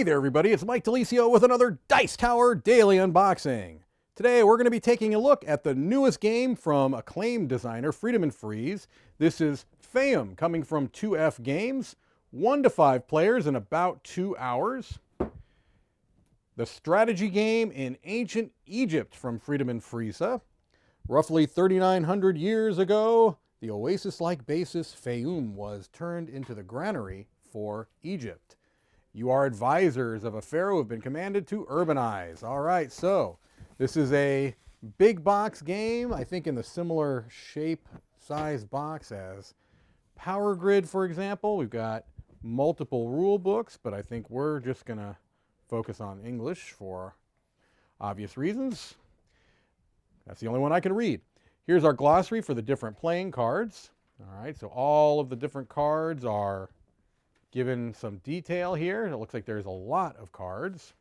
Hey there, everybody. It's Mike Delisio with another Dice Tower Daily Unboxing. Today, we're going to be taking a look at the newest game from acclaimed designer Freedom and Freeze. This is Faiyum, coming from 2F Games. 1 to 5 players in about 2 hours. The strategy game in ancient Egypt from Freedom and Freeze. Roughly 3,900 years ago, the oasis-like basis Faiyum was turned into the granary for Egypt. You are advisors of a pharaoh who have been commanded to urbanize. All right, so this is a big box game, I think in the similar shape, size box as Power Grid, for example. We've got multiple rule books, but I think we're just going to focus on English for obvious reasons. That's the only one I can read. Here's our glossary for the different playing cards. All right, so all of the different cards are given some detail here. It looks like there's a lot of cards.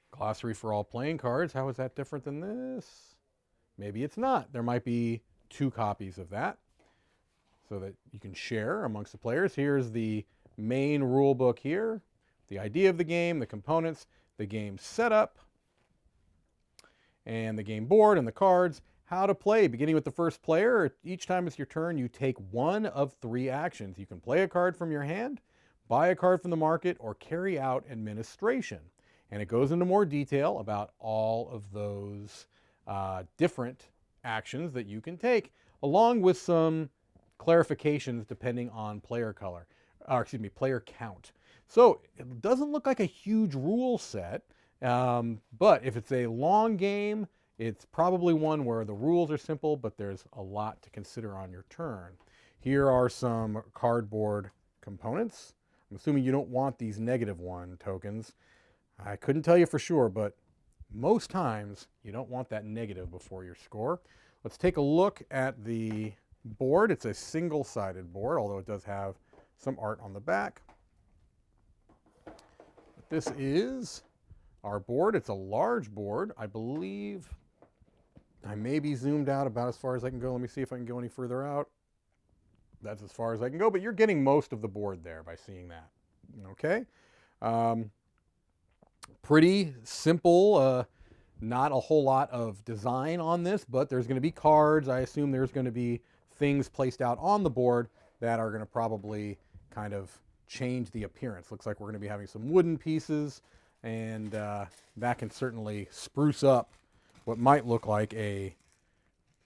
Glossary for all playing cards. How is that different than this? Maybe it's not. There might be 2 copies of that so that you can share amongst the players. Here's the main rule book here. The idea of the game, the components, the game setup, and the game board and the cards. How to play, beginning with the first player. Each time it's your turn, you take 1 of 3 actions. You can play a card from your hand, buy a card from the market, or carry out administration. And it goes into more detail about all of those different actions that you can take, along with some clarifications depending on player player count. So it doesn't look like a huge rule set, but if it's a long game, it's probably one where the rules are simple, but there's a lot to consider on your turn. Here are some cardboard components. I'm assuming you don't want these -1 tokens. I couldn't tell you for sure, but most times you don't want that negative before your score. Let's take a look at the board. It's a single-sided board, although it does have some art on the back. But this is our board. It's a large board. I believe I may be zoomed out about as far as I can go. Let me see if I can go any further out. That's as far as I can go, but you're getting most of the board there by seeing that. Okay. Pretty simple. Not a whole lot of design on this, but there's going to be cards. I assume there's going to be things placed out on the board that are going to probably kind of change the appearance. Looks like we're going to be having some wooden pieces, and that can certainly spruce up what might look like a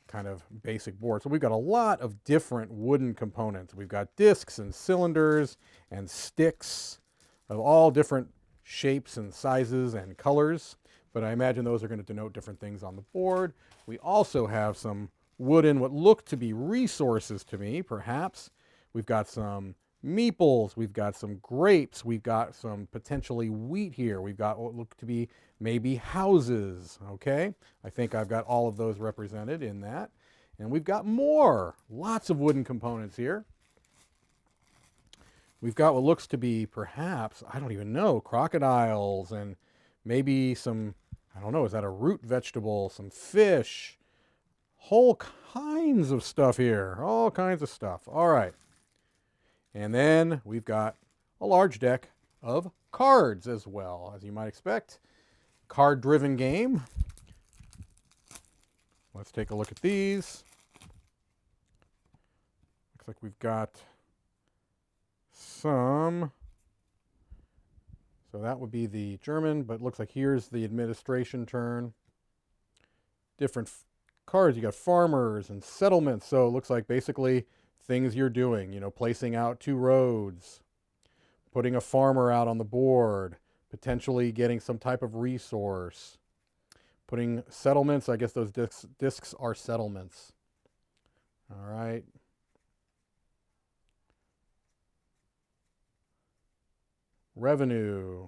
kind of basic board. So we've got a lot of different wooden components. We've got discs and cylinders and sticks of all different shapes and sizes and colors, but I imagine those are going to denote different things on the board. We also have some wooden, what look to be resources to me, perhaps. We've got some meeples, we've got some grapes, we've got some potentially wheat here, we've got what look to be maybe houses, okay? I think I've got all of those represented in that. And we've got more, lots of wooden components here. We've got what looks to be perhaps, I don't even know, crocodiles and maybe some, I don't know, is that a root vegetable, some fish, whole kinds of stuff here, all kinds of stuff. All right. And then we've got a large deck of cards as well, as you might expect. Card-driven game. Let's take a look at these. Looks like we've got some. So that would be the German, but it looks like here's the administration turn. Different cards. You got farmers and settlements. So it looks like basically things you're doing, you know, placing out 2 roads, putting a farmer out on the board, potentially getting some type of resource, putting settlements. I guess those discs are settlements. All right. Revenue,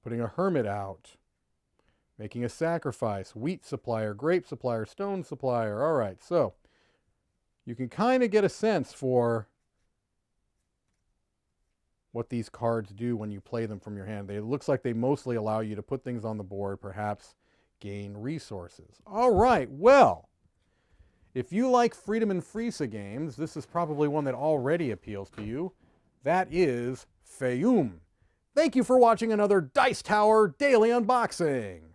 putting a hermit out, making a sacrifice, wheat supplier, grape supplier, stone supplier. All right, so you can kind of get a sense for what these cards do when you play them from your hand. It looks like they mostly allow you to put things on the board, perhaps gain resources. All right, well, if you like Freedom and Freeze games, this is probably one that already appeals to you. That is Faiyum. Thank you for watching another Dice Tower Daily Unboxing.